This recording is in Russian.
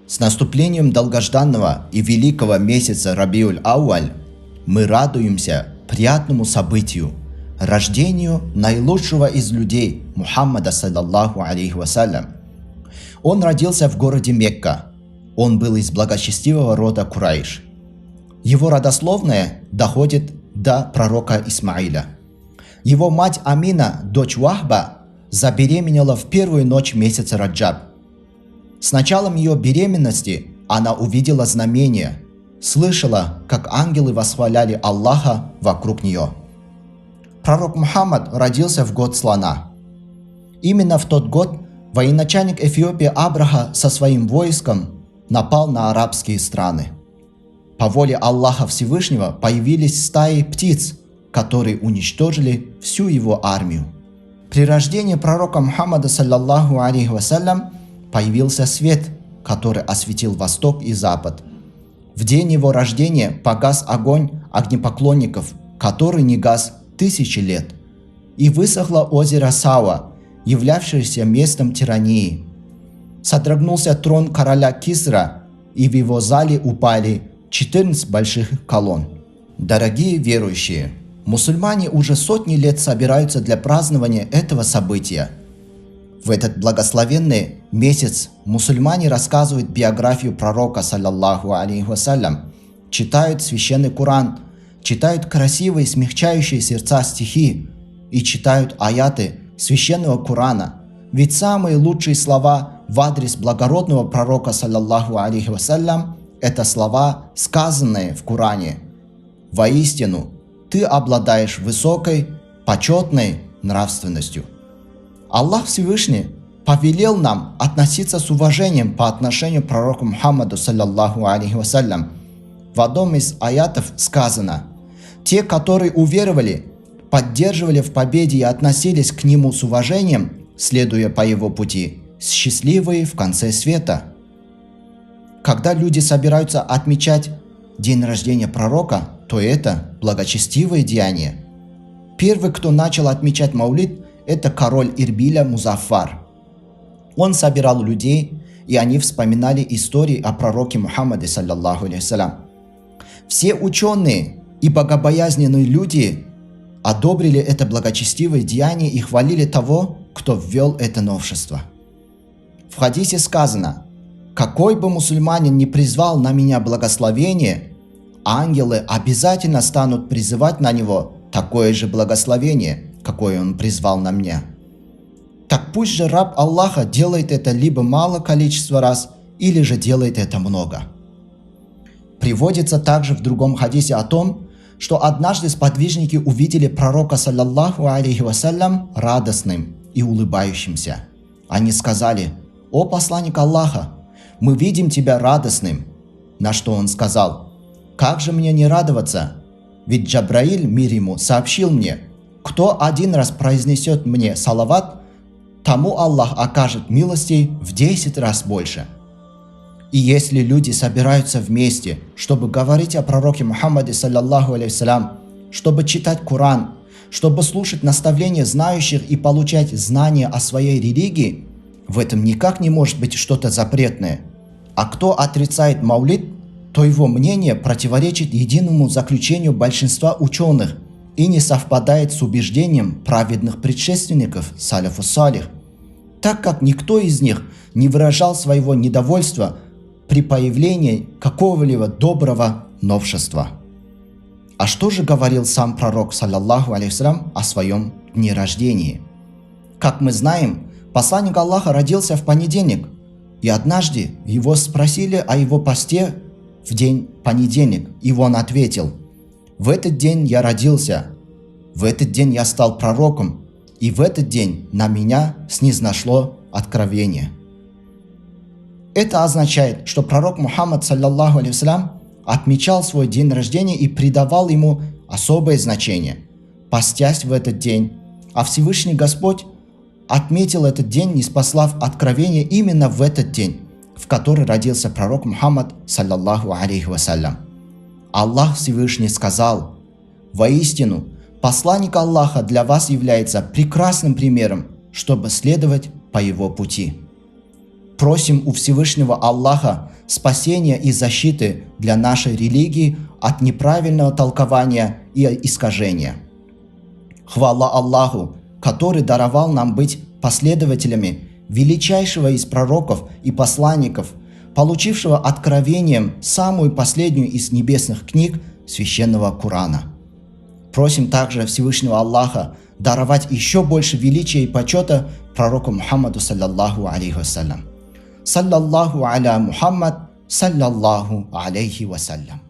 С наступлением долгожданного и великого месяца Рабиуль-Ауаль мы радуемся приятному событию – рождению наилучшего из людей Мухаммада саллаллаху алейхи вассалям. Он родился в городе Мекка. Он был из благочестивого рода Курайш. Его родословная доходит до пророка Исмаиля. Его мать Амина, дочь Вахба, забеременела в первую ночь месяца Раджаб. С началом ее беременности она увидела знамение, слышала, как ангелы восхваляли Аллаха вокруг нее. Пророк Мухаммад родился в год слона. Именно в тот год военачальник Эфиопии Абраха со своим войском напал на арабские страны. По воле Аллаха Всевышнего появились стаи птиц, которые уничтожили всю его армию. При рождении пророка Мухаммада саллаллаху алейхи вассалям появился свет, который осветил восток и запад. В день его рождения погас огонь огнепоклонников, который не гас тысячи лет, и высохло озеро Сава, являвшееся местом тирании. Содрогнулся трон короля Кисра, и в его зале упали 14 больших колонн. Дорогие верующие, мусульмане уже сотни лет собираются для празднования этого события. В этот благословенный месяц мусульмане рассказывают биографию пророка, саллаллаху алейхи вассалям, читают священный Коран, читают красивые, смягчающие сердца стихи и читают аяты священного Корана. Ведь самые лучшие слова в адрес благородного пророка, саллаллаху алейхи вассалям, это слова, сказанные в Коране. Воистину, ты обладаешь высокой, почетной нравственностью. Аллах Всевышний повелел нам относиться с уважением по отношению к пророку Мухаммаду саллаллаху алейхи вассалям. В одном из аятов сказано: «Те, которые уверовали, поддерживали в победе и относились к нему с уважением, следуя по его пути, счастливые в конце света». Когда люди собираются отмечать день рождения пророка, то это благочестивое деяние. Первый, кто начал отмечать Маулид, это король Ирбиля Музаффар. Он собирал людей, и они вспоминали истории о пророке Мухаммаде, саллаллаху алейхи вассалям. Все ученые и богобоязненные люди одобрили это благочестивое деяние и хвалили того, кто ввел это новшество. В хадисе сказано: «Какой бы мусульманин ни призвал на меня благословение, ангелы обязательно станут призывать на него такое же благословение, какое он призвал на меня». Так пусть же раб Аллаха делает это либо мало количество раз, или же делает это много. Приводится также в другом хадисе о том, что однажды сподвижники увидели пророка, саллаллаху алейхи вассалям, радостным и улыбающимся. Они сказали: «О посланник Аллаха, мы видим тебя радостным». На что он сказал: «Как же мне не радоваться? Ведь Джабраиль, мир ему, сообщил мне: кто один раз произнесет мне салават, тому Аллах окажет милостей в 10 раз больше». И если люди собираются вместе, чтобы говорить о пророке Мухаммаде, саллаллаху алейхи вассалям, чтобы читать Коран, чтобы слушать наставления знающих и получать знания о своей религии, в этом никак не может быть что-то запретное. А кто отрицает Маулид, то его мнение противоречит единому заключению большинства ученых и не совпадает с убеждением праведных предшественников саляфу салих, так как никто из них не выражал своего недовольства при появлении какого-либо доброго новшества. А что же говорил сам пророк, саллаллаху алейхи вассалям, о своем дне рождения? Как мы знаем, посланник Аллаха родился в понедельник, и однажды его спросили о его посте в день понедельник, и он ответил: «В этот день я родился, в этот день я стал пророком, и в этот день на меня снизошло откровение». Это означает, что пророк Мухаммад, саллаллаху алейхи вассалям, отмечал свой день рождения и придавал ему особое значение, постясь в этот день, а Всевышний Господь отметил этот день, ниспослав откровение именно в этот день, в который родился пророк Мухаммад, саллаллаху алейхи вассалям. Аллах Всевышний сказал: «Воистину, посланник Аллаха для вас является прекрасным примером, чтобы следовать по его пути». Просим у Всевышнего Аллаха спасения и защиты для нашей религии от неправильного толкования и искажения. Хвала Аллаху, который даровал нам быть последователями величайшего из пророков и посланников, получившего откровением самую последнюю из небесных книг Священного Корана. Просим также Всевышнего Аллаха даровать еще больше величия и почета пророку Мухаммаду саллаллаху алейхи вассалям. Саллаллаху аля Мухаммад, саллаллаху алейхи вассалям.